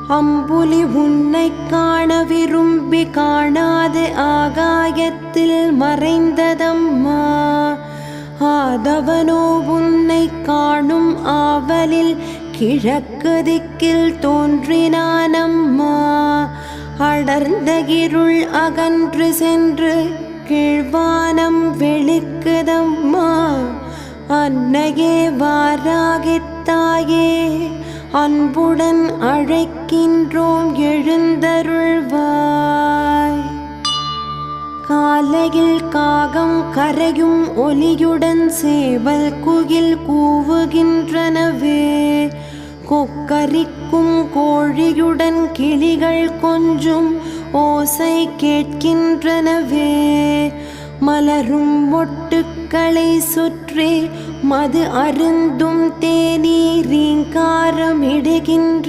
அம்புலி உன்னைக் காண விரும்பி காணாது ஆகாயத்தில் மறைந்ததம்மா. ஆதவனோ உன்னைக் காணும் ஆவலில் கிழக்கு திக்கில் தோன்றினானம்மா. அடர்ந்த இருள் அகன்று சென்று கீழ்வானம் வெளிக்குதம்மா. அன்னையே வாராகித்தாயே, அன்புடன் அழைக்கின்றோம் எழுந்தருள்வாய். காலையில் காகம் கரையும் ஒலியுடன் சேவல் குயில் கூவுகின்றனவே. கொக்கரிக்கும் கோழியுடன் கிளிகள் கொஞ்சும் ஓசை கேட்கின்றனவே. மலரும் மொட்டுக்களை சுற்றி மது அருந்தும் தேநீர் ரீங்காரமிடுகின்ற